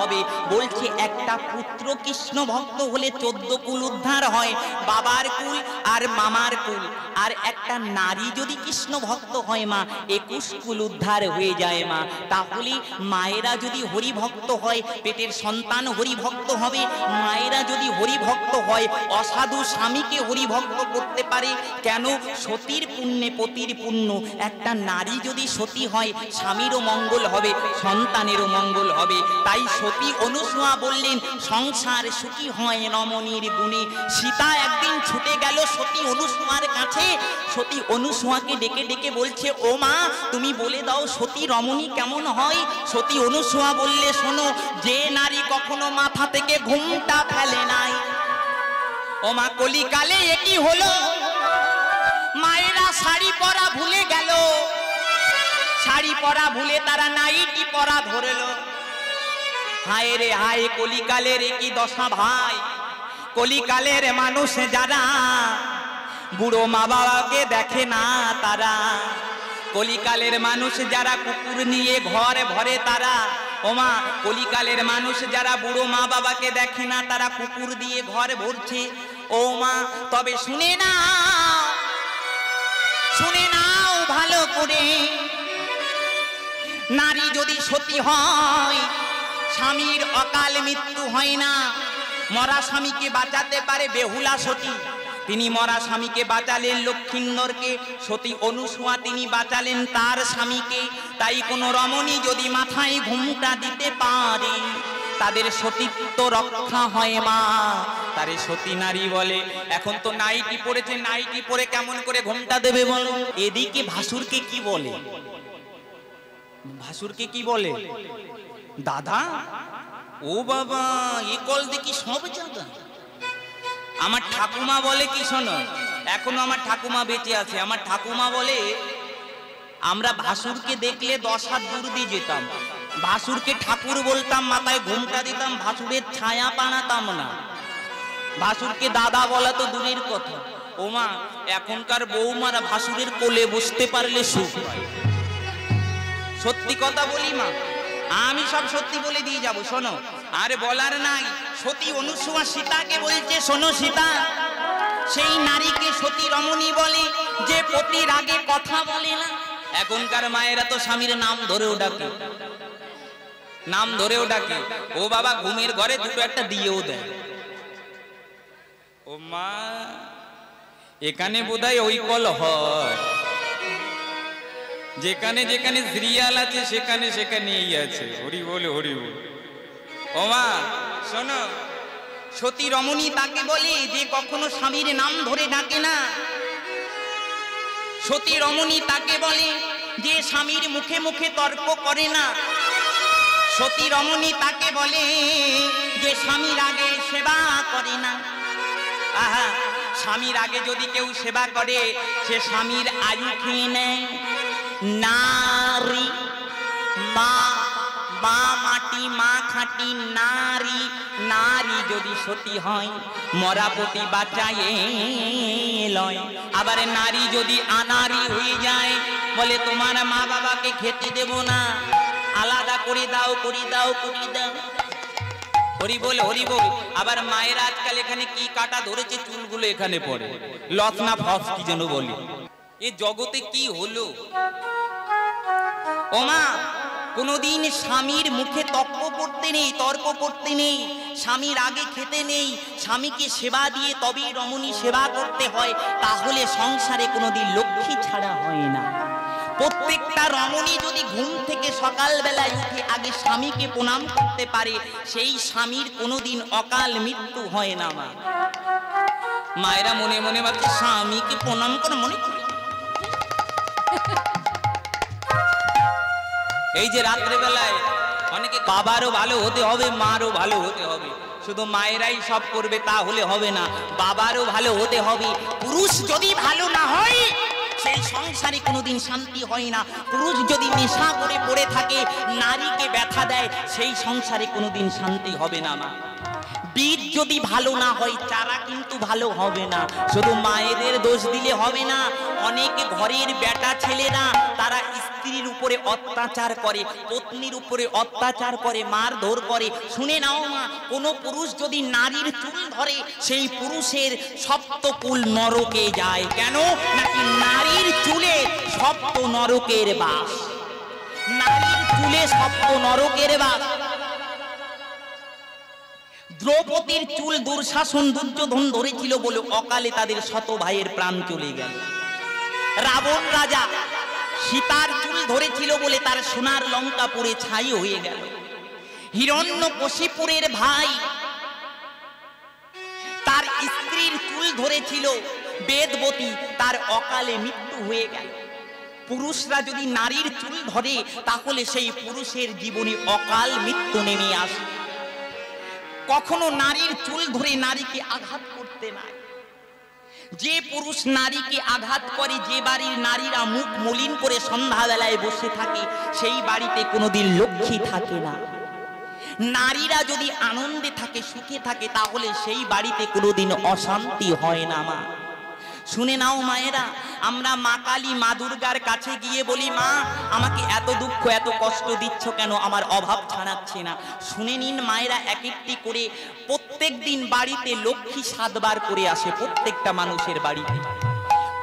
হবে। বলছে একটা পুত্র কৃষ্ণ ভক্ত হলে 14 কুল উদ্ধার হয়, বাবার কুল আর মামার কুল। আর একটা নারী যদি কৃষ্ণ ভক্ত হয় মা, 21 কুল উদ্ধার হয়ে যায় মা। তাহলে মায়েরা যদি হরি ভক্ত হয়, পেটের সন্তান হরি ভক্ত হবে। মায়েরা যদি হরি ভক্ত হয়, অসাধু স্বামীকে হরি ভক্ত করতে পারে। কেন? সতীর পুণ্যে পতির পুণ্য। একটা নারী যদি সতী হয়, স্বামীরও মঙ্গল হবে, সন্তানেরও মঙ্গল হবে। তাই সতী অনুসূয়া বললেন, সংসার সুখী হয় রমণীর গুণে। সীতা একদিন ছুটে গেল সতী অনুসূয়ার কাছে। সতী অনুসূয়াকে ডেকে ডেকে বলছে, ও মা, তুমি বলে দাও সতী রমণী কেমন হয়? সতী অনুসূয়া বললে, শোনো, যে নারী কখনো মাথা থেকে ঘুমটা ফেলে নাই। ও মা, কলিকালে একই হলো, মায়েরা শাড়ি পরা ভুলে গেল, শাড়ি পরা ভুলে তারা নাইটি পরা ধরলো। হায় রে হায়, কলিকালের একই দশা ভাই। কলিকালের মানুষ যারা বুড়ো মা বাবাকে দেখে না তারা, কলিকালের মানুষ যারা কুকুর নিয়ে ঘরে ভরে তারা, ওমা, কলিকালের মানুষ যারা বুড়ো মা বাবাকে দেখে না তারা কুকুর দিয়ে ঘর ভরছে। ও মা, তবে শুনে নাও ভালো করে, নারী যদি সতী হয়, স্বামীর অকাল মৃত্যু হয় না। মরা স্বামীকে বাঁচাতে পারে বেহুলা সতী, তিনি মরা স্বামীকে বাঁচালেন লক্ষিন্দরকে। সতী অনুসূয়া তিনি বাঁচালেন তার স্বামীকে। তাই কোনো রমণী যদি মাথায় ঘুমটা দিতে পারে, তাদের সতীত্ব রক্ষা হয় মা, তারে সতী নারী বলে। এখন তো নাইটি পড়েছে, নাইটি পরে কেমন করে ঘুমটা দেবে বলো? এদিকে ভাসুরকে কি বলে? ভাসুরকে কি বলে? দাদা, ও বাবা, এ কল দেখি সব জায়গা। আমার ঠাকুমা বলে কি, শোনো, এখনো আমার ঠাকুমা বেঁচে আছে। আমার ঠাকুমা বলে, আমরা ভাসুরকে দেখলে 10 হাত দূর দিয়ে যেতাম। ভাসুরকে ঠাকুর বলতাম, মাথায় ঘুমটা দিতাম, ভাসুরের ছায়া পানাতাম না। ভাসুরকে দাদা বলা তো দূরের কথা। ওমা, এখনকার বৌমারা ভাসুরের কোলে বসতে পারলে সুখ হয়। সত্যি কথা বলি মা, আমি সব সত্যি বলে দিয়ে যাব, শোনো। আরে বলার নাই। সতী অনুসূয়া সীতাকে বলছে, শোনো সীতা, সেই নারীকে সতী রমণী বলে যে পতির আগে কথা বলে না। এখনকার মায়েরা তো স্বামীর নাম ধরেও ডাকে, নাম ধরেও ডাকে। ও বাবা, ঘুমের ঘরে দুটো একটা দিয়েও দেয়। ও মা, এখানে বোধহয় ওই কল হয়, যেখানে যেখানে সিরিয়াল আছে সেখানে সেখানেই আছে। হরি বল, হরি বল। ও মা, শোনো, সতী রমণী তাকে বলে যে কখনো স্বামীর নাম ধরে ডাকে না। সতী রমণী তাকে বলে যে স্বামীর মুখে মুখে তর্ক করে না। সতী রমণী তাকে বলে যে স্বামীর আগে সেবা করে না। আহা, স্বামীর আগে যদি কেউ সেবা করে, সে স্বামীর আয়ু খেয়ে নেয়। নারী, মা, মা মাটি, মা খাঁটি নারী। নারী যদি সতী হয়, মরাপতি বাঁচায়ে লয়। আবার নারী যদি আনারী হয়ে যায়, বলে তোমার মা বাবাকে খেতে দেব না, আলাদা করে দাও, করে দাও, করে দাও। হরি বল, হরি বল। আবার মায়ের আজকাল এখানে কি কাটা ধরেছে, চুলগুলো এখানে পড়ে, লস না ফস কি যেন বলি। এ জগতে কি হলো? ওমা, কোনদিন স্বামীর মুখে তর্ক করতে নেই, তর্ক করতে নেই। স্বামীর আগে খেতে নেই, স্বামীকে সেবা দিয়ে তবেই রমণী সেবা করতে হয়। তাহলে সংসারে কোনোদিন লক্ষ্মী ছাড়া হয় না। প্রত্যেকটা রমণী যদি ঘুম থেকে সকালবেলায় উঠে আগে স্বামীকে প্রণাম করতে পারে, সেই স্বামীর কোনোদিন অকাল মৃত্যু হয় না মা। মায়েরা মনে মনে ভাবছে স্বামীকে প্রণাম করে, মনে করে এই যে রাত্রে বেলায় অনেকে বাবারও ভালো হতে হবে, মারও ভালো হতে হবে। শুধু মায়েরাই সব করবে তা হলে হবে না, বাবারও ভালো হতে হবে। পুরুষ যদি ভালো না হয়, সেই সংসারে কোনোদিন শান্তি হয় না। পুরুষ যদি নেশা করে পড়ে থাকে, নারীকে ব্যথা দেয়, সেই সংসারে কোনোদিন শান্তি হবে না মা। বীর যদি ভালো না হয় চারা কিন্তু ভালো হবে না। শুধু মায়েদের দোষ দিলে হবে না। অনেক ঘরের বেটা ছেলেরা তারা স্ত্রীর উপরে অত্যাচার করে, পত্নীর উপরে অত্যাচার করে, মারধর করে। শুনে নাও মা, কোনো পুরুষ যদি নারীর চুল ধরে সেই পুরুষের সপ্তকুল নরকে যায়। কেন? নাকি নারীর চুলে সপ্ত নরকের বাস। নারীর চুলে সপ্ত নরকের বাস। দ্রৌপদীর চুল দুঃশাসন দুর্যোধন ধরেছিল বলে অকালে তাদের শত ভাইয়ের প্রাণ চলে গেল। রাবণ রাজা সীতার চুল ধরেছিল বলে তার সোনার লঙ্কা পুড়ে ছাই হয়ে গেল। হিরণ্যকশিপুরের ভাই তার স্ত্রীর চুল ধরেছিল বেদবতী, তার অকালে মৃত্যু হয়ে গেল। পুরুষরা যদি নারীর চুল ধরে তাহলে সেই পুরুষের জীবনে অকাল মৃত্যু নেমে আসে। কখনো নারীর চুল ধরে নারীকে আঘাত করতে নাই। যে পুরুষ নারীকে আঘাত করে, যে বাড়ির নারীরা মুখ মলিন করে সন্ধ্যাবেলায় বসে থাকে সেই বাড়িতে কোনোদিন লক্ষ্মী থাকে না। নারীরা যদি আনন্দে থাকে, সুখে থাকে, তাহলে সেই বাড়িতে কোনোদিন অশান্তি হয় না। মা শুনে নাও মায়েরা, আমরা মা কালী মা দুর্গার কাছে গিয়ে বলি, মা আমাকে এত দুঃখ এত কষ্ট দিচ্ছ কেন, আমার অভাব ছাড়াচ্ছে না। শুনে নিন মায়েরা, এক একটি করে প্রত্যেক দিন বাড়িতে লক্ষ্মী 7 বার করে আসে। প্রত্যেকটা মানুষের বাড়িতে,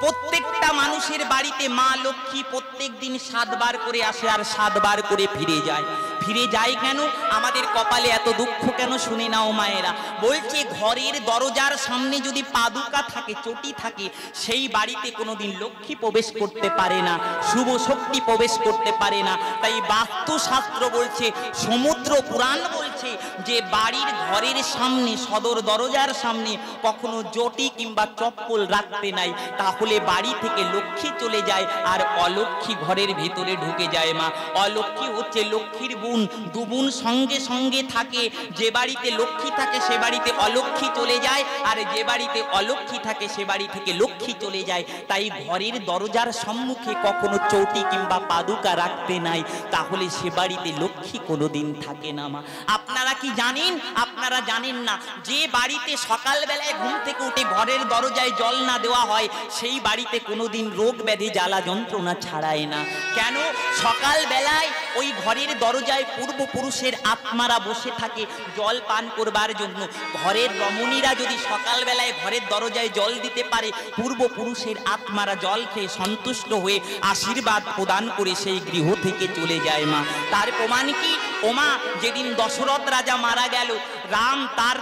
প্রত্যেকটা মানুষের বাড়িতে মা লক্ষ্মী প্রত্যেক দিন 7 বার করে আসে আর 7 বার করে ফিরে যায়। ফিরে যায় কেন? আমাদের কপালে এত দুঃখ কেন? শুনে নাও মায়েরা, বলছে ঘরের দরজার সামনে যদি পাদুকা থাকে, চটি থাকে, সেই বাড়িতে কোনোদিন লক্ষ্মী প্রবেশ করতে পারে না, শুভ শক্তি প্রবেশ করতে পারে না। তাই বাস্তুশাস্ত্র বলছে, সমুদ্র পুরাণ বলছে যে বাড়ির ঘরের সামনে, সদর দরজার সামনে কখনো জটি কিংবা চপ্পল রাখতে নাই, তাহলে বাড়ি থেকে লক্ষ্মী চলে যায় আর অলক্ষ্মী ঘরের ভিতরে ঢুকে যায়। মা, অলক্ষ্মী হচ্ছে লক্ষ্মীর গুণ, দুগুণ সঙ্গে সঙ্গে থাকে। যে বাড়িতে লক্ষ্মী থাকে সে বাড়িতে অলক্ষ্মী চলে যায়, আর যে বাড়িতে অলক্ষ্মী থাকে সে বাড়ি থেকে লক্ষ্মী চলে যায়। তাই ঘরের দরজার সম্মুখে কখনো চৌটি কিংবা পাদুকা রাখতে নাই, তাহলে সে বাড়িতে লক্ষ্মী কোনোদিন থাকে না। মা আপনারা কি জানেন? আপনারা জানেন না, যে বাড়িতে সকালবেলায় ঘুম থেকে উঠে ঘরের দরজায় জল না দেওয়া হয় সেই বাড়িতে কোনোদিন রোগ ব্যাধি জ্বালা যন্ত্রণা ছাড়ায় না। কেন? সকালবেলায় ওই ঘরের দরজায় পূর্বপুরুষের আত্মারা বসে থাকে জল পান করবার জন্য। ঘরের রমণীরা যদি সকালবেলায় ঘরের দরজায় জল দিতে পারে, পূর্বপুরুষের আত্মারা জল খেয়ে সন্তুষ্ট হয়ে আশীর্বাদ প্রদান করে সেই গৃহ থেকে চলে যায়। মা, তার প্রমাণ কি? ওমা, যেদিন দশরথ রাজা মারা গেল, রাম তার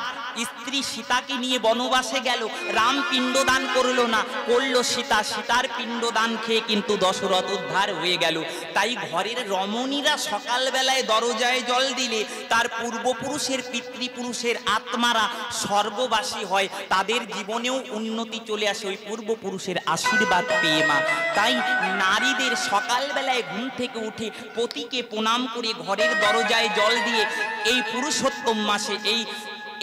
স্ত্রী সীতাকে নিয়ে বনবাসে গেল, রাম পিণ্ডদান করলো না, করলো সীতা। সীতার পিণ্ডদান খেয়ে কিন্তু দশরথ উদ্ধার হয়ে গেল। তাই ঘরের রমণীরা সকালবেলায় দরজায় জল দিলে তার পূর্বপুরুষের, পিতৃপুরুষের আত্মারা স্বর্গবাসী হয়, তাদের জীবনেও উন্নতি চলে আসে ওই পূর্বপুরুষের আশীর্বাদ পেয়ে। মা, তাই নারীদের সকালবেলায় ঘুম থেকে উঠে পতিকে প্রণাম করে ঘরের দরজায় জল দিয়ে এই পুরুষোত্তম মাসে,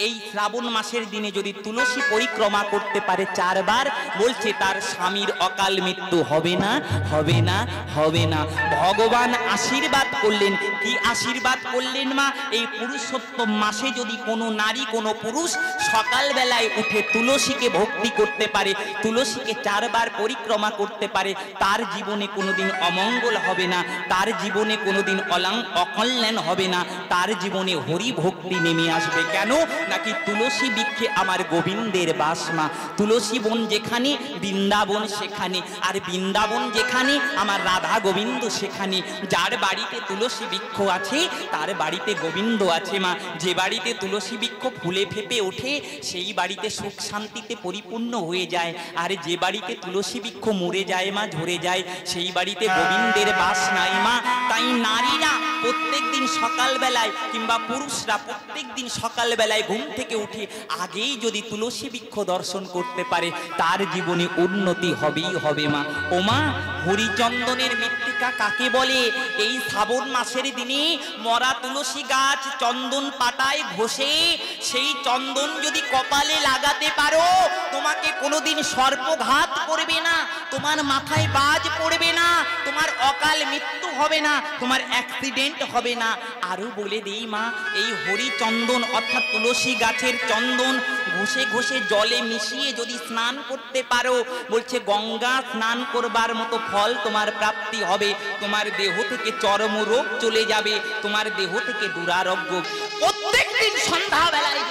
এই শ্রাবণ মাসের দিনে যদি তুলসী পরিক্রমা করতে পারে 4 বার, বলছে তার স্বামীর অকাল মৃত্যু হবে না, হবে না, হবে না। ভগবান আশীর্বাদ করলেন। কি আশীর্বাদ করলেন? মা, এই পুরুষোত্তম মাসে যদি কোনো নারী, কোনো পুরুষ সকালবেলায় উঠে তুলসীকে ভক্তি করতে পারে, তুলসীকে 4 বার পরিক্রমা করতে পারে, তার জীবনে কোনোদিন অমঙ্গল হবে না, তার জীবনে কোনোদিন অকল্যাণ হবে না, তার জীবনে হরি ভক্তি নেমে আসবে। কেন? নাকি তুলসী বৃক্ষে আমার গোবিন্দের বাস। মা, তুলসী বন যেখানে বৃন্দাবন সেখানে, আর বৃন্দাবন যেখানে আমার রাধা গোবিন্দ সেখানে। যার বাড়িতে তুলসী বৃক্ষ আছে তার বাড়িতে গোবিন্দ আছে। মা, যে বাড়িতে তুলসী বৃক্ষ ফুলে ফেপে ওঠে সেই বাড়িতে সুখ শান্তিতে পরিপূর্ণ হয়ে যায়, আর যে বাড়িতে তুলসী বৃক্ষ মরে যায়, মা, ঝরে যায়, সেই বাড়িতে গোবিন্দের বাস নাই। মা, তাই নারীরা প্রত্যেক দিন সকালবেলায় কিংবা পুরুষরা প্রত্যেক দিন সকালবেলায় ঘুম থেকে উঠে আগেই যদি তুলসী বৃক্ষ দর্শন করতে পারে তার জীবনে উন্নতি হবেই হবে। মা, ও মা, হরিচন্দনের মৃত্তিকা কাকে বলে? এই শ্রাবণ মাসের দিনে মরা তুলসী গাছ চন্দন পাতায় ঘষে সেই চন্দন যদি কপালে লাগাতে পারো, তোমাকে কোনোদিন সর্পঘাত করবে না, তোমার মাথায় বাজ পড়বে না, তোমার অকাল মৃত্যু হবে না, তোমার অ্যাক্সিডেন্ট হবে না। আরো বলে দেই মা, এই হরিচন্দন অর্থাৎ তুলসী তুলসী গাছের চন্দন ঘষে ঘষে জলে মিশিয়ে যদি স্নান করতে পারো, বলছে গঙ্গা স্নান করবার মতো ফল তোমার প্রাপ্তি হবে। তোমার দেহ থেকে চর্মরোগ চলে যাবে, তোমার দেহ থেকে দুরারোগ্য। প্রত্যেকদিন সন্ধ্যাবেলায়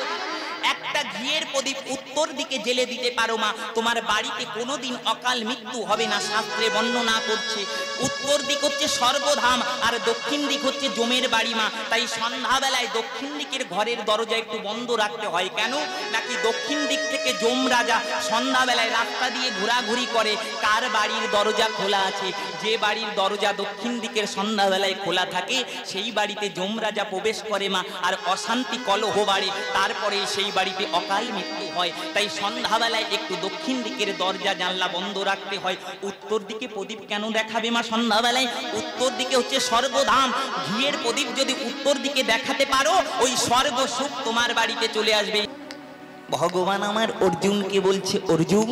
একটা ঘিয়ের প্রদীপ উত্তর দিকে জেলে দিতে পারো মা, তোমার বাড়িতে কোনোদিন অকাল মৃত্যু হবে না। শাস্ত্রে বর্ণনা করছে উত্তর দিক হচ্ছে স্বর্গধাম আর দক্ষিণ দিক হচ্ছে জমের বাড়ি মা। তাই সন্ধ্যাবেলায় দক্ষিণ দিকের ঘরের দরজা একটু বন্ধ রাখতে হয়। কেন? নাকি দক্ষিণ দিক থেকে যম রাজা সন্ধ্যাবেলায় রাস্তা দিয়ে ঘোরাঘুরি করে, কার বাড়ির দরজা খোলা আছে। যে বাড়ির দরজা দক্ষিণ দিকের সন্ধ্যাবেলায় খোলা থাকে সেই বাড়িতে যম রাজা প্রবেশ করে মা, আর অশান্তি কলহ বাড়ে, তারপরে সেই বাড়িতে অকাল মৃত্যু হয়। তাই সন্ধ্যাবেলায় একটু দক্ষিণ দিকের দরজা জানলা বন্ধ রাখতে হয়। উত্তর দিকে প্রদীপ কেন দেখাবে মা সন্ধ্যাবেলায়? উত্তর দিকে হচ্ছে স্বর্গধাম। ঘিয়ের প্রদীপ যদি উত্তর দিকে দেখাতে পারো, ওই স্বর্গ সুখ তোমার বাড়িতে চলে আসবে। ভগবান আমার অর্জুনকে বলছে, অর্জুন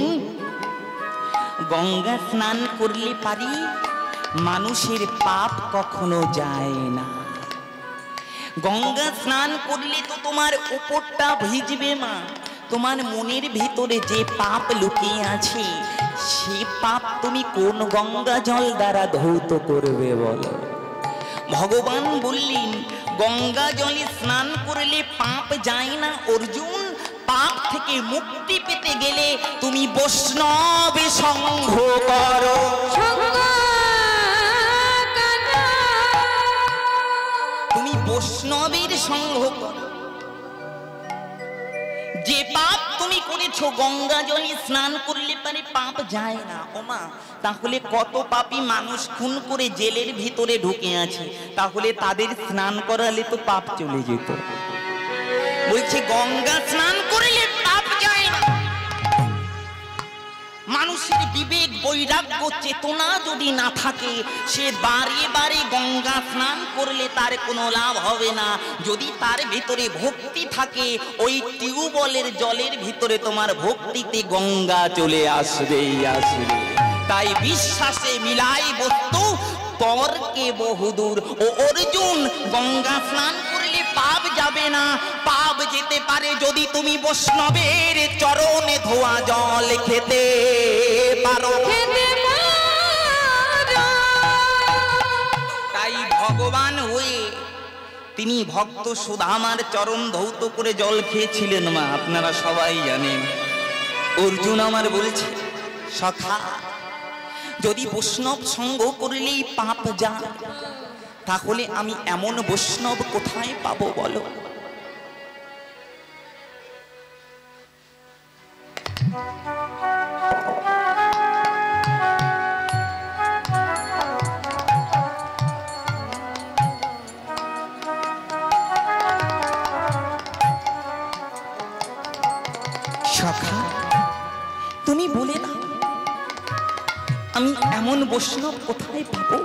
গঙ্গা স্নান করলে পারি মানুষের পাপ কখনো যায় না। গঙ্গা স্নান করলে তো তোমার উপরটা ভিজবে মা, তোমার মনের ভিতরে যে পাপ লুকিয়ে আছে সে পাপ তুমি কোন গঙ্গা জল দ্বারা ধৌত করবে বলো? ভগবান বললেন গঙ্গা জলে স্নান করলে পাপ যায় না অর্জুন। পাপ থেকে মুক্তি পেতে গেলে তুমি বৈষ্ণব সংঘ করো। তুমি বৈষ্ণবের সংঘ করো। যে পাপ তুমি করেছো গঙ্গা জলে স্নান করলে পারে পাপ যায় না। ওমা তাহলে কত পাপী মানুষ খুন করে জেলের ভিতরে ঢুকে আছে, তাহলে তাদের স্নান করালে তো পাপ চলে যেত। বলছে গঙ্গা স্নান করলে পাপ যায় না। মানুষের বিবেক বৈরাগ্য চেতনা যদি না থাকে, সে বারে বারে গঙ্গা স্নান করলে তার কোনো লাভ হবে না। যদি তার ভিতরে ভক্তি থাকে, ওই টিউবওয়েলের জলের ভিতরে তোমার ভক্তিতে গঙ্গা চলে আসবেই আসবে। তাই বিশ্বাসে মিলাই বস্তু, তর্কে বহুদূর। ও অর্জুন গঙ্গা স্নান করলে পাপ যাবে না, পাপ যেতে পারে যদি তুমি বৈষ্ণবের চরণে ধোয়া জল খেতে পারো। তাই ভগবান হয়ে তিনি ভক্ত সুদামার চরণ ধৌত করে জল খেয়েছিলেন মা, আপনারা সবাই জানেন। অর্জুন আমার বলছে সখা যদি বৈষ্ণব সঙ্গ করলেই পাপ যায়, তাহলে আমি এমন বৈষ্ণব কোথায় পাবো বলো? সখা তুমি বলে না আমি এমন বৈষ্ণব কোথায় পাবো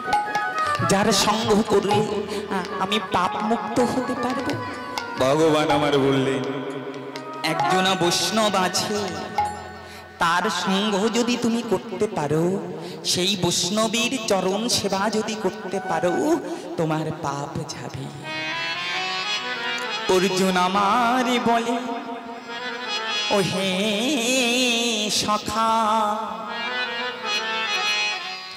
যার সঙ্গ করলে আমি পাপ মুক্ত হতে পারবো? ভগবান আমার বললেন একজনা বৈষ্ণব আছে, তার সঙ্গ যদি তুমি করতে পারো, সেই বৈষ্ণবীর চরণ সেবা যদি করতে পারো, তোমার পাপ যাবে। অর্জুন আমার বলে ও হে সখা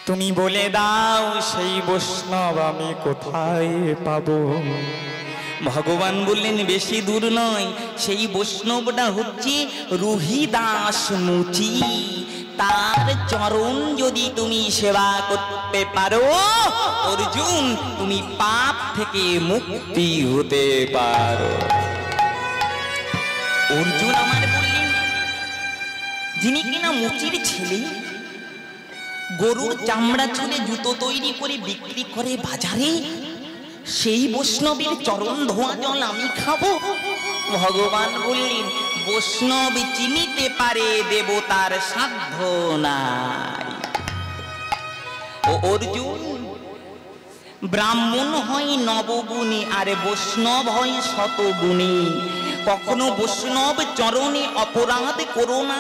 তুমি বলে দাও সেই বৈষ্ণব আমি কোথায় পাবো? ভগবান বললেন বেশি দূর নয়, সেই বৈষ্ণবটা হচ্ছে রুহিদাস মুচি। তার চরণ যদি তুমি সেবা করতে পারো অর্জুন, তুমি পাপ থেকে মুক্তি হতে পারো। অর্জুন আমার বললেন যিনি কিনা মুচির ছেলে, গরুর চামড়া ছুলে জুতো তৈরি করে বিক্রি করে বাজারে, সেই বৈষ্ণবের চরণ ধোয়া জল আমি খাবো? ভগবান বললেন বৈষ্ণব চিনিতে পারে দেবতার সাধ্য নাই। ও অর্জুন ব্রাহ্মণ হয় নবগুণী আর বৈষ্ণব হয় শতগুণী। কখনো বৈষ্ণব চরণে অপরাধ করো না,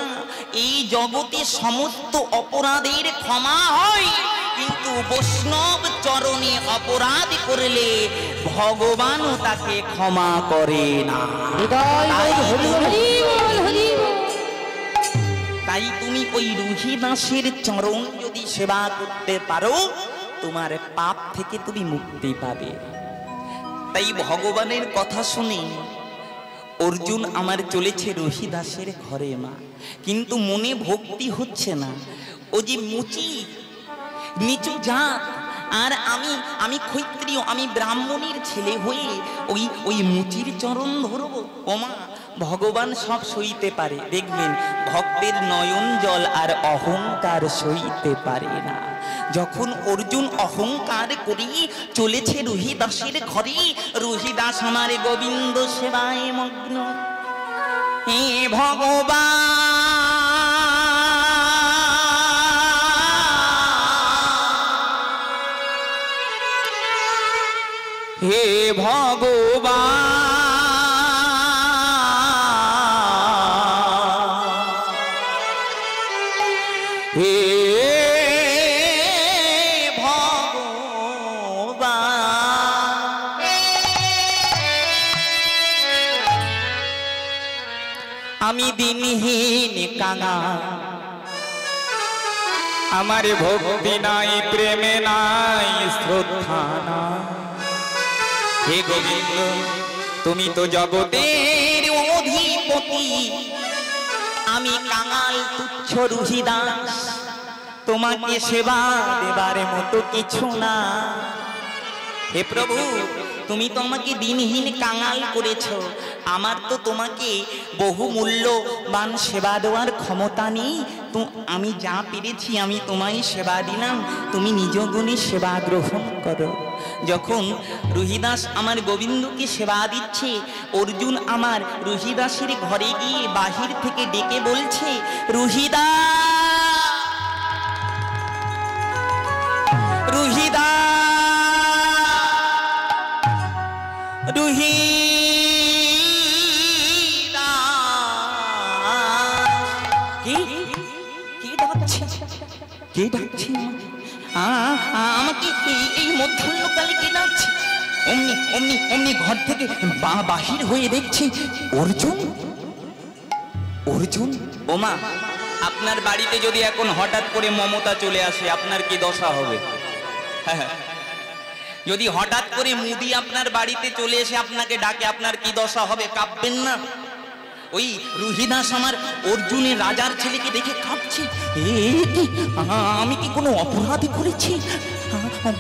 এই জগতে সমস্ত অপরাধের ক্ষমা হয়। কিন্তু বৈষ্ণব চরণে অপরাধ করলে ভগবানও তাকে ক্ষমা করে না। তাই তুমি ওই রুহিদাসের চরণ যদি সেবা করতে পারো, তোমার পাপ থেকে তুমি মুক্তি পাবে। তাই ভগবানের কথা শুনে অর্জুন আমার চলেছে রুহিদাসের ঘরে মা, কিন্তু মনে ভক্তি হচ্ছে না। ও যে মুচি নিচু জাত, আর আমি ক্ষত্রিয়, আমি ব্রাহ্মণের ছেলে হয়ে ওই মুচির চরণ ধরবো? ওমা, ভগবান সব সইতে পারে। দেখবেন ভক্তের নয়ন জল আর অহংকার সইতে পারে না। যখন অর্জুন অহংকার করি চলেছে রুহিদাসের ঘরে, রুহিদাস আমার গোবিন্দ সেবায় মগ্ন। হে ভগবান, হে ভগবান, হে ভগবান, আমি দিনহীন কাঙাল, আমার ভক্তি নাই, প্রেমে নাই, শ্রদ্ধা নাই। হে গোবিন্দ, তুমি তো জগতের অধিপতি, আমি কাঙাল তুচ্ছ রুহিদাস, তোমাকে সেবা দেবার মতো কিছু না। হে প্রভু, তুমি তো আমাকে দিনহীন কাঙাল করেছ, আমার তো তোমাকে বহু মূল্যবান সেবা দেওয়ার ক্ষমতা নেই। তো আমি যা পেরেছি আমি তোমায় সেবা দিলাম, তুমি নিজ গুণে সেবা গ্রহণ করো। যখন রুহিদাস আমার গোবিন্দকে সেবা দিচ্ছে, অর্জুন আমার রুহিদাসের ঘরে গিয়ে বাহির থেকে ডেকে বলছে, রুহিদাস, রুহিদাস, রুহিদাস। কে ডাকছে? কে ডাকছে আমাকে? এই মধ্যাহ্নকালে কে ডাকছে? অমনি অমনি অমনি ঘর থেকে বাহির হয়ে দেখছি অর্জুন। অর্জুন, ওমা, আপনার বাড়িতে যদি এখন হঠাৎ করে মমতা চলে আসে, আপনার কি দশা হবে? যদি হঠাৎ করে মুদি আপনার বাড়িতে চলে এসে আপনাকে ডাকে, আপনার কি দশা হবে? কাঁপবেন না? ওই রুহিদাস আমার অর্জুনের রাজার ছেলেকে দেখে কাঁপছে। আমি কি কোনো অপরাধ করেছি?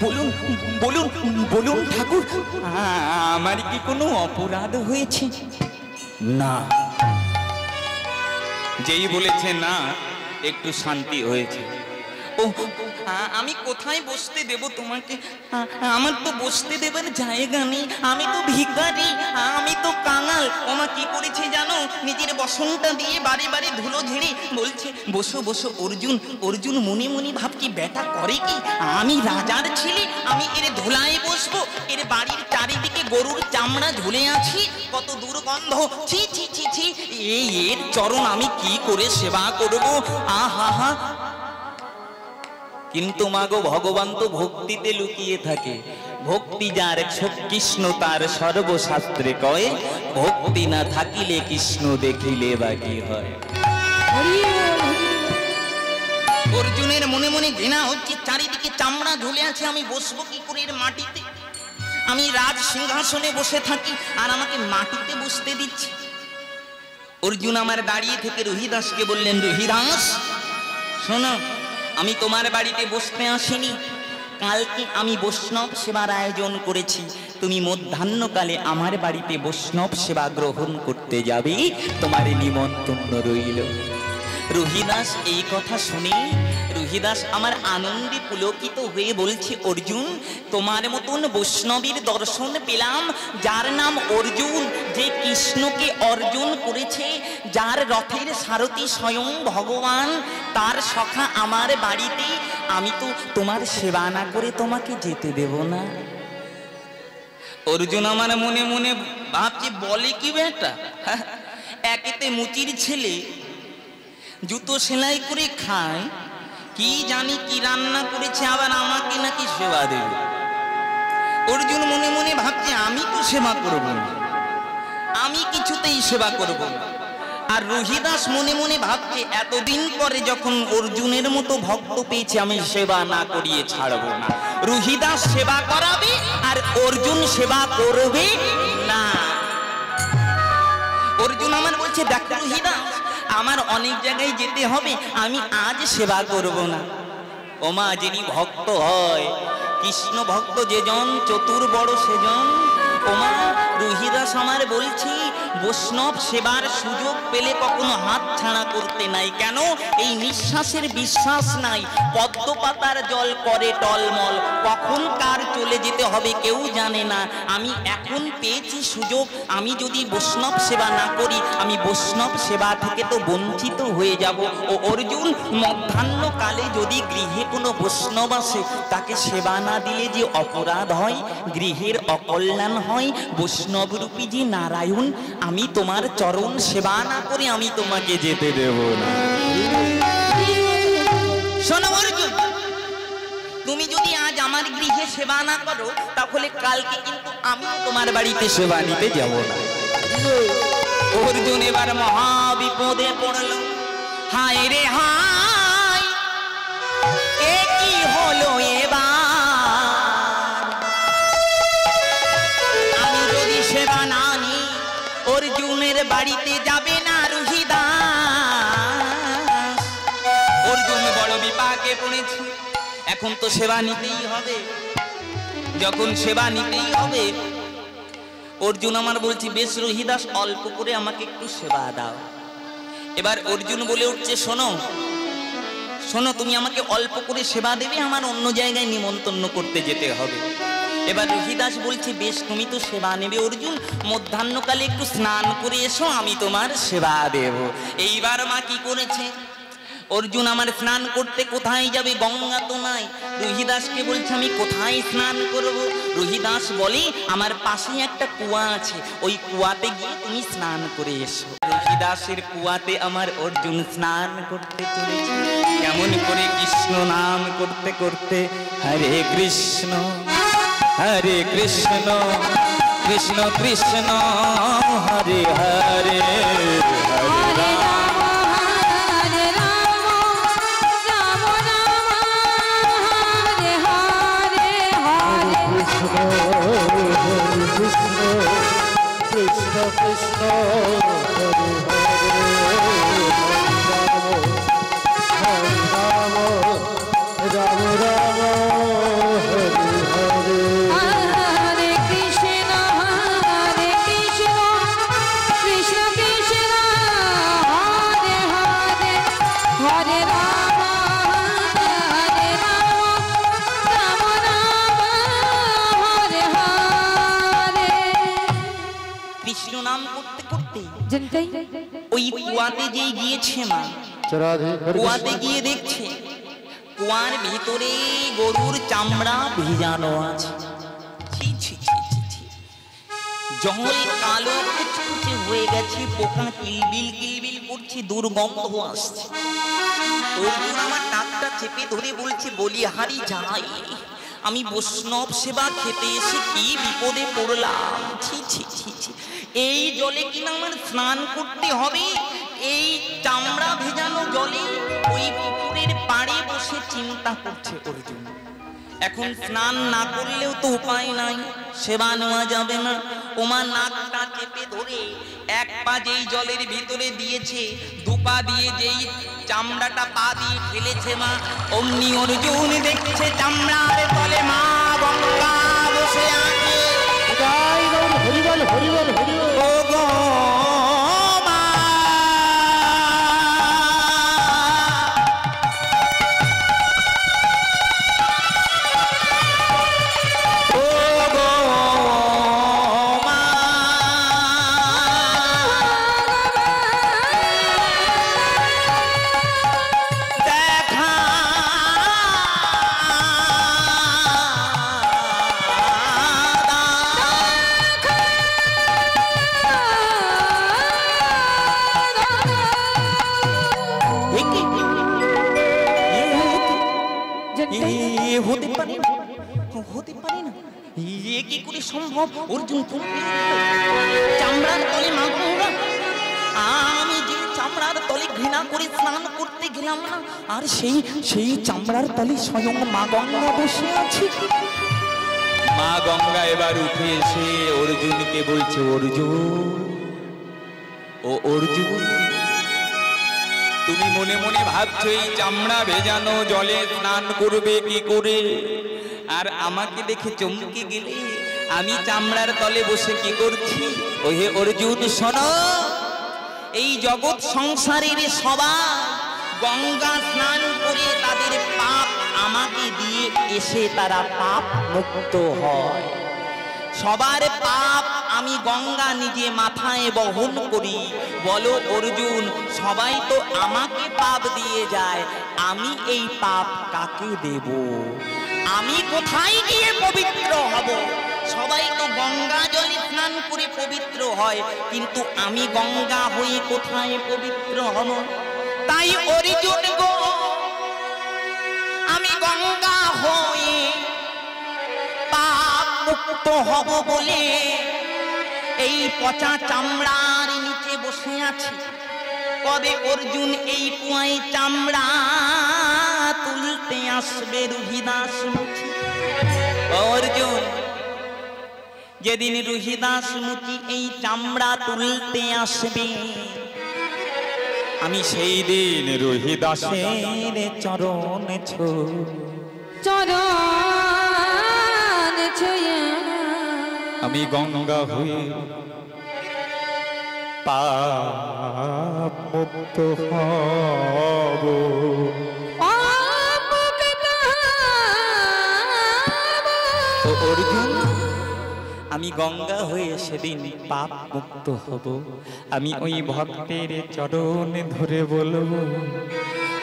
বলুন বলুন বলুন ঠাকুর, আমার কি কোনো অপরাধ হয়েছে? না। যেই বলেছে না, একটু শান্তি হয়েছে। ও, আমি কোথায় বসতে দেব তোমাকে? আমার তো বসতে দেবার জায়গা নেই, আমি তো ভিখারি, আমি তো কাঙাল। ওমা, কি করেছে জানো? নিজের বসনটা দিয়ে বারে বারে ধুলো ঝেড়ে বলছে, বসো বসো। অর্জুন অর্জুন মনে মনে ভাবছি, বেটা করে কি? আমি রাজার ছেলে, আমি এর ধুলায় বসবো? এর বাড়ির চারিদিকে গরুর চামড়া ঝুলে আছি, কত দুর্গন্ধ, ছি ছি ছি ছি। এর চরণ আমি কি করে সেবা করবো? আহা হা। কিন্তু মাগো, ভগবান তো ভক্তিতে লুকিয়ে থাকে। ভক্তি যার কৃষ্ণ তার সর্বশাস্ত্রে কয়, ভক্তি না থাকিলে কৃষ্ণ দেখিলে বাকি হয়। অর্জুনের মনে মনে ঘৃণা হচ্ছে, চারিদিকে চামড়া ঝুলে আছে, আমি বসবো কি করে এর মাটিতে? আমি রাজ সিংহাসনে বসে থাকি আর আমাকে মাটিতে বসতে দিচ্ছে। অর্জুন আমার দাঁড়িয়ে থেকে রুহিদাসকে বললেন, রুহিদাস শোনো, আমি তোমার বাড়িতে বসতে আসিনি, কালকে আমি বৈষ্ণব সেবার আয়োজন করেছি, তুমি মধ্যাহ্নকালে আমার বাড়িতে বৈষ্ণব সেবা গ্রহণ করতে যাবে, তোমার নিমন্ত্রণ রইল। রুহিদাস এই কথা শুনে রুহিদাস আমার আনন্দে পুলকিত হয়ে বলছে, অর্জুন, তোমার মতন বৈষ্ণবীর দর্শন পেলাম, যার নাম অর্জুন, যে কৃষ্ণকে অর্জন করেছে, যার রথের সারথি স্বয়ং ভগবান, তার সখা আমার বাড়িতে, আমি তো তোমার সেবা না করে তোমাকে যেতে দেব না। অর্জুন আমার মনে মনে ভাবছে, বলে কি বেটা, একেতে মুচির ছেলে, জুতো সেলাই করে খায়, কি জানি কি রান্না করেছে, আবার আমাকে নাকি সেবা দেবে। অর্জুন মনে মনে ভাবছে আমি তো সেবা করব না, আমি কিছুতেই সেবা করব না। আর রুহিদাস মনে মনে ভাবছে এতদিন পরে যখন অর্জুনের মতো ভক্ত পেয়েছে, আমি সেবা না করিয়ে ছাড়বো না। রুহিদাস সেবা করাবে আর অর্জুন সেবা করবে না। অর্জুন আমার বলছে দেখ রুহিদাস, আমার অনেক জায়গায় যেতে হবে, আমি আজ সেবা করব না। ওমা যিনি ভক্ত হয়, কৃষ্ণ ভক্ত যেজন, চতুর বড় সেজন। ওমা রুহিদাস আমার বলছি বৈষ্ণব সেবার সুযোগ পেলে কখনো হাত ছাড়া করতে নাই। কেন? এই নিঃশ্বাসের বিশ্বাস নাই। পদ্ম পাতার জল করে টলমল, কখন কার চলে যেতে হবে কেউ জানে না। আমি এখন পেয়েছি সুযোগ, আমি যদি বৈষ্ণব সেবা না করি, আমি বৈষ্ণব সেবা থেকে তো বঞ্চিত হয়ে যাব। ও অর্জুন, মধ্যাহ্নকালে যদি গৃহে কোনো বৈষ্ণব আসে, তাকে সেবা না দিলে যে অপরাধ হয়, গৃহের অকল্যাণ হয়। বৈষ্ণব রূপী যে নারায়ণ, আমি তোমার চরণ সেবা না করে আমি তোমাকে যেতে দেব না। শোনো অর্জুন, তুমি যদি আজ আমার গৃহে সেবা না করো, তাহলে কালকে কিন্তু আমি তোমার বাড়িতে সেবা নিতে যাব না। অর্জুন এবার মহা বিপদে পড়ল। হায় রে হায়, এ কি হলো এবার, আমি যদি সেবা না নিই অর্জুনের বাড়িতে যাবে না রুহিদাস। অর্জুন বড় বিপাকে পড়েছে, এখন তো সেবা নিতেই হবে। যখন সেবা নিতেই হবে, অর্জুন আমার বলছি বেশ রুহিদাস, অল্প করে আমাকে একটু সেবা দাও। এবার অর্জুন বলে উঠছে শোনো শোনো, তুমি আমাকে অল্প করে সেবা দেবে, আমার অন্য জায়গায় নিমন্ত্রণ করতে যেতে হবে। এবার রুহিদাস বলছে বেশ, তুমি তো সেবা নেবে অর্জুন, মধ্যাহ্নকালে একটু স্নান করে এসো, আমি তোমার সেবা দেব। এইবার মা কি করেছে, অর্জুন আমার স্নান করতে কোথায় যাবে, গঙ্গা তো নাই। রুহিদাসকে বলছে আমি কোথায় স্নান করব। রুহিদাস বলে আমার পাশেই একটা কুয়া আছে, ওই কুয়াতে গিয়ে তুমি স্নান করে এসো। রুহিদাসের কুয়াতে আমার অর্জুন স্নান করতে চলেছে। কেমন করে? কৃষ্ণ নাম করতে করতে, হরে কৃষ্ণ হরে কৃষ্ণ কৃষ্ণ কৃষ্ণ হরে হরে, হরে রাম হরে রাম, রাম রাম হরে হরে, হরে কৃষ্ণ হরে কৃষ্ণ কৃষ্ণ কৃষ্ণ হরে হরে, রাম রাম রাম হরে হরে, হরে কৃষ্ণ হরে কৃষ্ণ কৃষ্ণ কৃষ্ণ হরে হরে, হরে রাম হরে রাম, রাম রাম হরে হরে। কৃষ্ণ নাম করতে করতে ওই কুয়াতে যেই গিয়েছে মা, কুয়াতে গিয়ে দেখছে কুয়ার ভিতরে গরুর চামড়া ভিজানো আছে। জঙ্গল কালো কুচকুচে হয়ে গেছে, পোকা কিলবিল কিলবিল করছে, দুর্গন্ধ আসছে। অর্জুন আমার নাকটা চেপে ধরে বলছে বলিহারি যাই, আমি বৈষ্ণব সেবা খেতে এসে কি বিপদে পড়লাম। ছি ছি ছি ছি, এই জলে কিনা আমার স্নান করতে হবে, এই চামড়া ভেজানো জলে ওই পুকুরের পাড়ে বসে চিন্তা করছে অর্জুন। এখন স্নান না করলেও তো উপায় নাই, সেবা নেওয়া যাবে না। ওমা নাকটা চেপে ধরে এক পা যেই জলের ভিতরে দিয়েছে, দুপা দিয়ে যেই চামড়াটা পা দিয়ে ফেলেছে মা, অমনি অর্জুন দেখছে চামড়ার তলে মা গঙ্গা বসে আছে। হরিবল হরিবল হরিবল, ও গো এ কি করে সম্ভব? অর্জুন চামড়ার তলে মা গঙ্গা, আমি যে চামড়ার তলে ঘৃণা করে স্নান করতে গেলাম না, আর সেই চামড়ার তলে স্বয়ং মা গঙ্গা বসে আছে। মা গঙ্গা এবার উঠে এসে অর্জুনকে বলছে, অর্জুন, ও অর্জুন, তুমি মনে মনে ভাবছো এই চামড়া ভেজানো জলে স্নান করবে কি করে, আর আমাকে দেখে চমকে গেলে আমি চামড়ার তলে বসে কি করছি? ওহে অর্জুন শোনো, এই জগৎ সংসারের সবাই গঙ্গা স্নান করে তাদের পাপ আমাকে দিয়ে এসে তারা পাপ মুক্ত হয়। সবার পাপ আমি গঙ্গা নিজে মাথায় বহন করি। বলো অর্জুন, সবাই তো আমাকে পাপ দিয়ে যায়, আমি এই পাপ কাকে দেব? আমি কোথায় গিয়ে পবিত্র হব? সবাই তো গঙ্গা জলে স্নান করে পবিত্র হয়, কিন্তু আমি গঙ্গা হয়ে কোথায় পবিত্র হব? তাই অর্জুন গো, আমি গঙ্গা হয়ে পাপ মুক্ত হব বলে এই পচা চামড়ার নিচে বসে আছি। কবে অর্জুন এই কুয়ায় চামড়া তুলতে আসবে রুহিদাস মুচি? অর্জুন, যেদিন রুহিদাস মুচি এই চামড়া তুলতে আসবে, আমি সেই দিন রুহিদাসের চরণ ছুঁয়ে আমি গঙ্গা হয়ে পাপ মুক্ত হব। অর্জুন, আমি গঙ্গা হয়ে সেদিন পাপ মুক্ত হব। আমি ওই ভক্তের চরণ ধরে বলবো,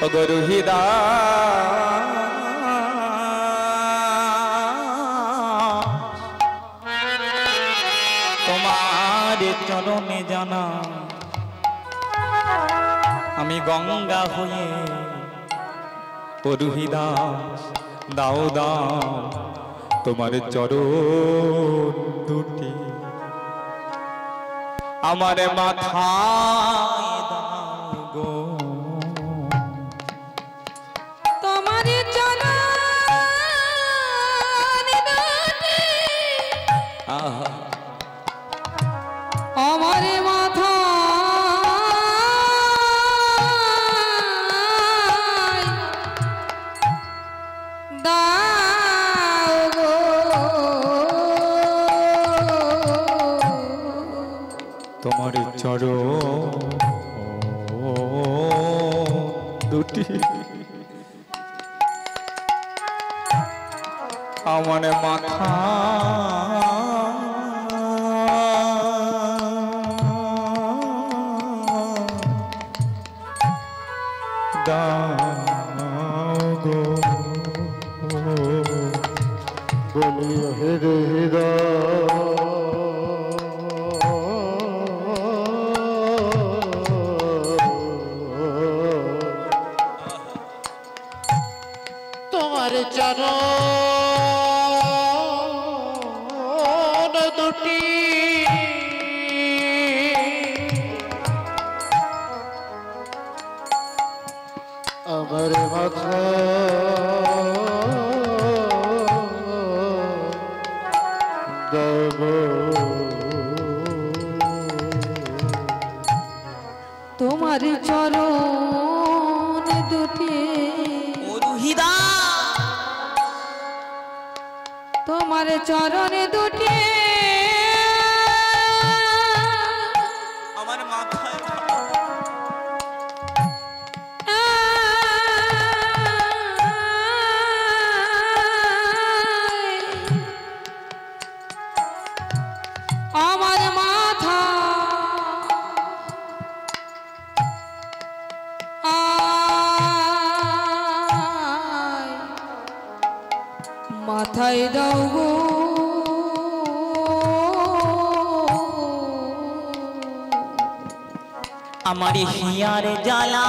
ওগো রুহিদাস, তোমার চরণে জানা আমি গঙ্গা হয়ে, ও রুহিদাস দাও দাও তোমার চরণ দুটি আমার মাথায় দাও গো। তোমার চরণ দুটি আমার মাথা দাও গো। তোমার চরণ দুটি আমার মাথা দাও গো। বলিও হে তোমার চরণ দুটি আমার মাথা দেব। তোমার চরণ দুটি তোমার চরণ দুটি আমার মাথায় আমার মাথা মাথায় দাও গো। আমার হিয়ার জ্বালা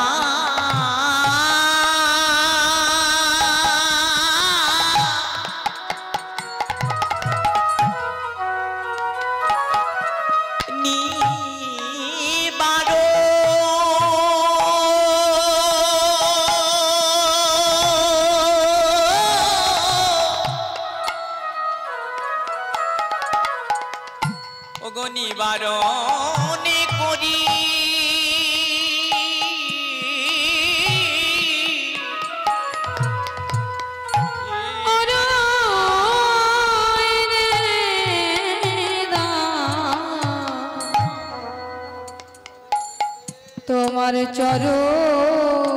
তোমার চরণ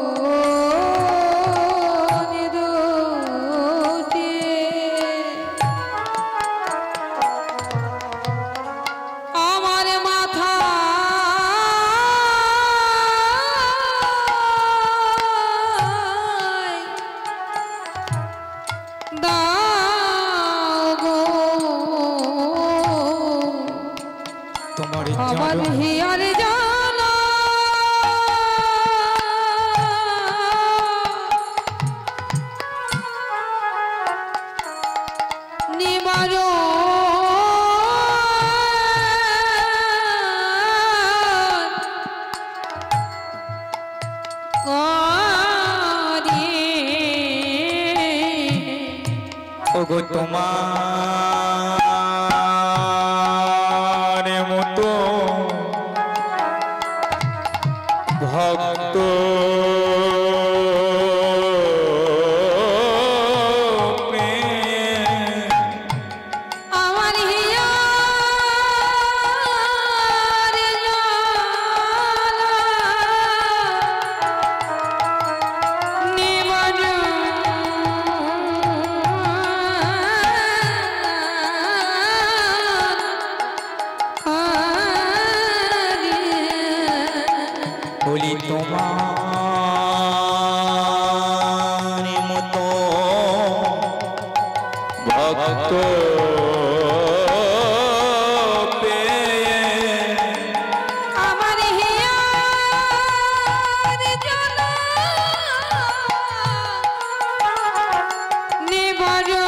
দুটি আমার মাথা দাও গো তোমার আমার হিয়ার জানা নিবারো ওগো তোমার মতো ভক্ত আমার হিয়ার জানা নিবারো বলি তোমার মতো ভক্ত পেয়ে আমার হিয়ার জানা নিবারো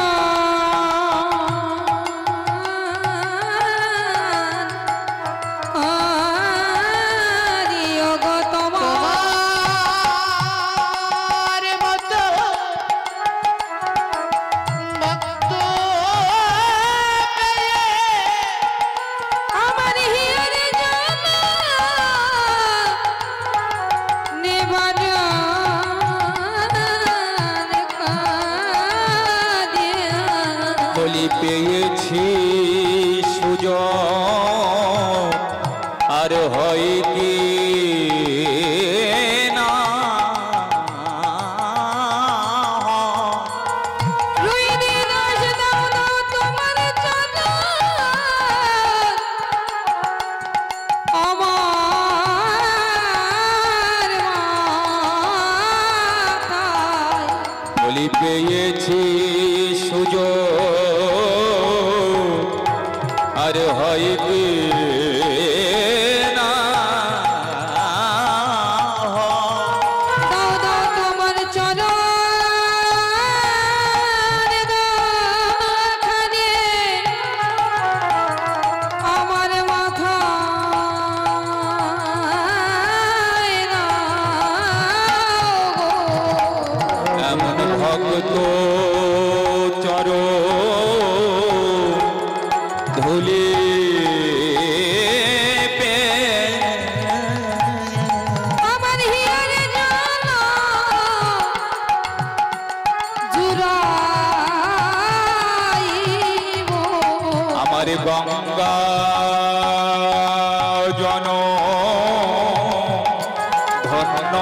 আরিও গো তোমার মতো ভক্ত আমার হিয়ার জানা নিবারো বলি পেয়েছি সুযোগ আর হয় কি না রুই দিয়ে দাস দাও দাও তোমার জানা আমার মাথায় বলি পেয়েছি সুযোগ আর হয় কি না দাও দাও তোমার চরণ দুখানি আমার মাথায় দাও গো। এমন ভক্ত চর ধুলি আমার হিয়ার জানা জুড়াইব আমার গঙ্গা জন ধন্য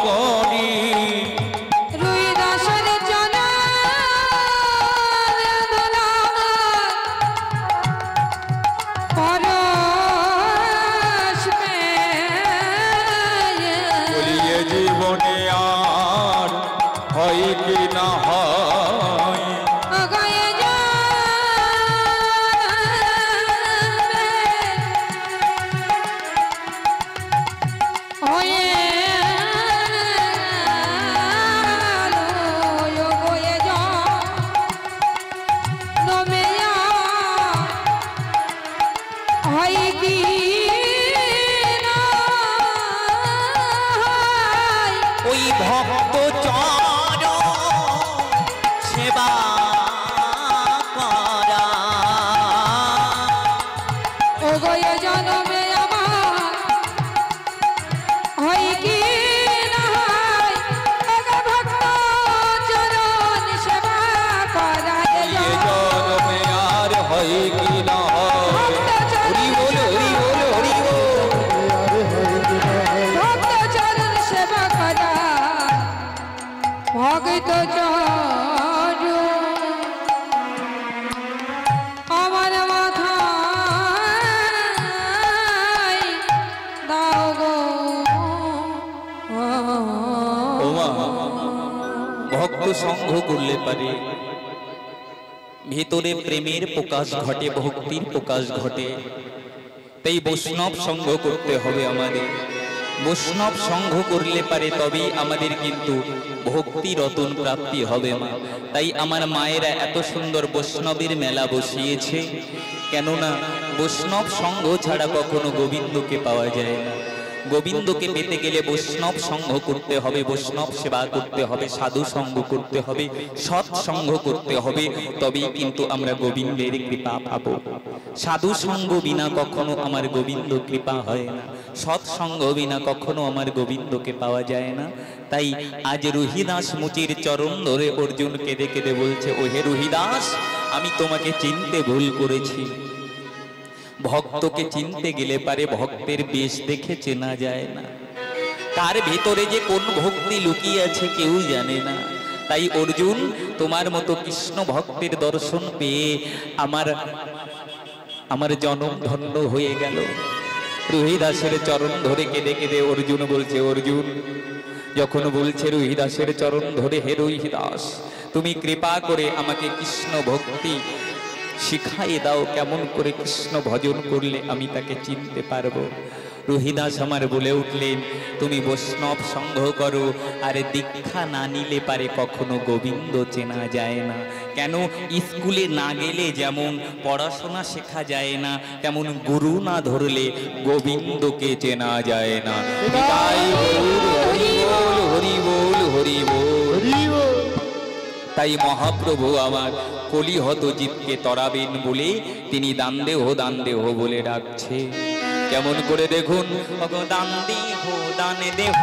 করি রুই দাসের জানা পরশ পেয়ে বলিয়ে জীবনে আর হয় কি না হয় গয়ে যাবে হয়ে আলো গয়ে যাবে হয় কি না হয় ওই ভক্ত চর সেবা করা ও গয়ে জনমে আমার হয় কি না হয় এগো ভক্ত চরণ সেবা করায় এ জন্মে আর হয় কি না হয় হরি বল হরি বল হরি বল সঙ্গ করলে পারে ভেতরে প্রেমের প্রকাশ ঘটে, ভক্তির প্রকাশ ঘটে। তাই বৈষ্ণব সঙ্গ করতে হবে আমাদের। বৈষ্ণব সঙ্গ করলে পারে তবেই আমাদের কিন্তু ভক্তি রতন প্রাপ্তি হবে মা। তাই আমার মায়েরা এত সুন্দর বৈষ্ণবের মেলা বসিয়েছে, কেননা বৈষ্ণব সঙ্গ ছাড়া কখনো গোবিন্দকে পাওয়া যায় না। গোবিন্দকে পেতে গেলে বৈষ্ণব সঙ্গ করতে হবে, বৈষ্ণব সেবা করতে হবে, সাধু সঙ্গ করতে হবে, সৎ সঙ্গ করতে হবে, তবেই কিন্তু আমরা গোবিন্দের কৃপা পাবো। সাধু সঙ্গ বিনা কখনো আমার গোবিন্দ কৃপা হয় না, সৎ সঙ্গ বিনা কখনো আমার গোবিন্দকে পাওয়া যায় না। তাই আজ রুহিদাস মুচির চরণ ধরে অর্জুন কেঁদে কেঁদে বলছে, ও হে রুহিদাস, আমি তোমাকে চিনতে ভুল করেছি। ভক্তকে চিনতে গেলে পারে ভক্তের বেশ দেখে চেনা যায় না, তার ভিতরে যে কোন ভক্তি লুকিয়ে আছে কেউ জানে না। তাই অর্জুন, তোমার মতো কৃষ্ণ ভক্তের দর্শন পেয়ে আমার জনম ধন্য হয়ে গেল। রুহিদাসের চরণ ধরে কেঁদে কেঁদে অর্জুন বলছে, অর্জুন যখন বলছে রুহিদাসের চরণ ধরে, হে রুহিদাস, তুমি কৃপা করে আমাকে কৃষ্ণ ভক্তি শিখাই দাও, কেমন করে কৃষ্ণ ভজন করলে আমি তাকে চিনতে পারবো। রুহিদাস আমার বলে উঠলেন, তুমি বৈষ্ণব সঙ্গ করো, আর দীক্ষা না নিলে পারে কখনো গোবিন্দ চেনা যায় না। কেন, স্কুলে না গেলে যেমন পড়াশোনা শেখা যায় না, তেমন গুরু না ধরলে গোবিন্দকে চেনা যায় না। তাই হরি বল, হরি বল, হরি বল। তাই মহাপ্রভু আমার কলিহত জীবকে তরাবেন বলে তিনি দান দেহ বলে ডাকছে। কেমন করে দেখুন, দান দেহ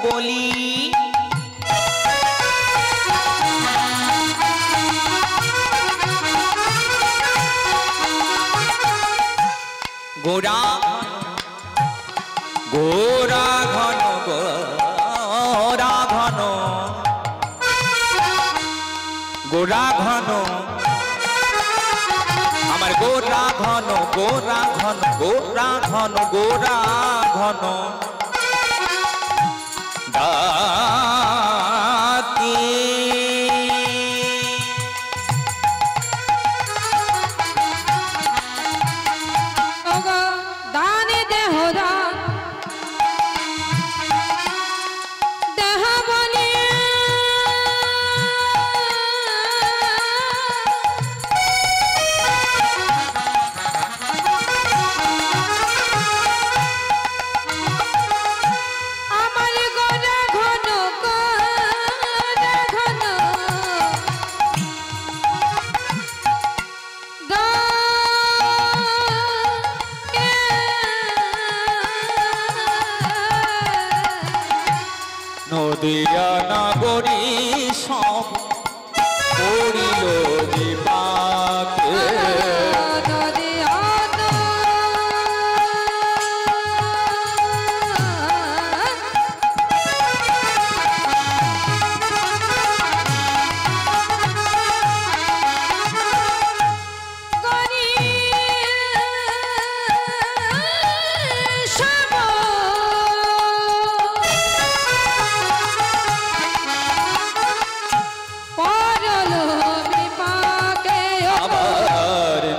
বলি গোরা গোরা ঘন, গোরা ঘন, গোরা ঘন, আমার গোরা ঘন, গোরা ঘন, গোরা ঘন, গোরা ঘন ডাকে। ওগো দানে দেহ দান, দেহ বলি আমার গোরা ঘন, গোরা ঘন নদিয়া নাগরী সব পড়িল বিপাকে,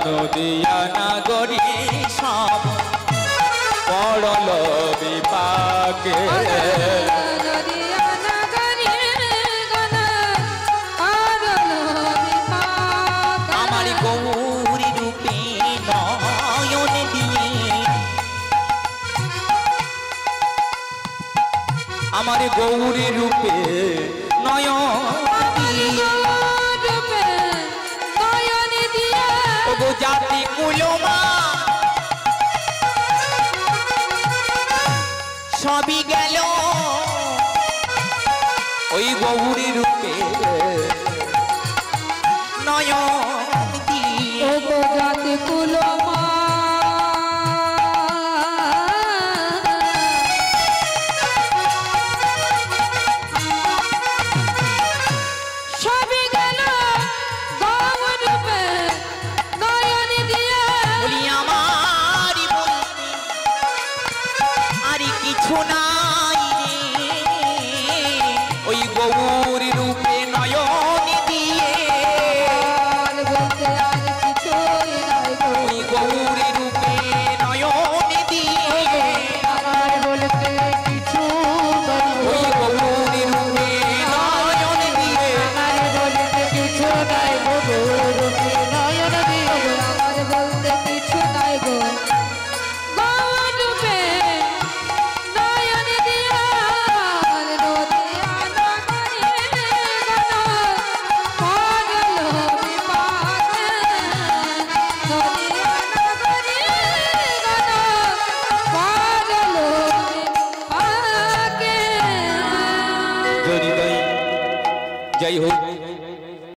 নদিয়া নাগরী সব পড়ল বিপাকে, আমার গৌরী রূপে নয়ন দিয়ে, আমার গৌরী রূপে নয়ন দিয়ে, ওগো জাতি কুলমা সবই গেল ওই গৌরী রূপে নয়ন দিয়ে, জাতি কুলমা সবই গেল গৌরূপে নয়ন দিয়ে। বলি আমার বলতে আর কিছু নাই রে, ওই গৌরী রূপে যাই হোক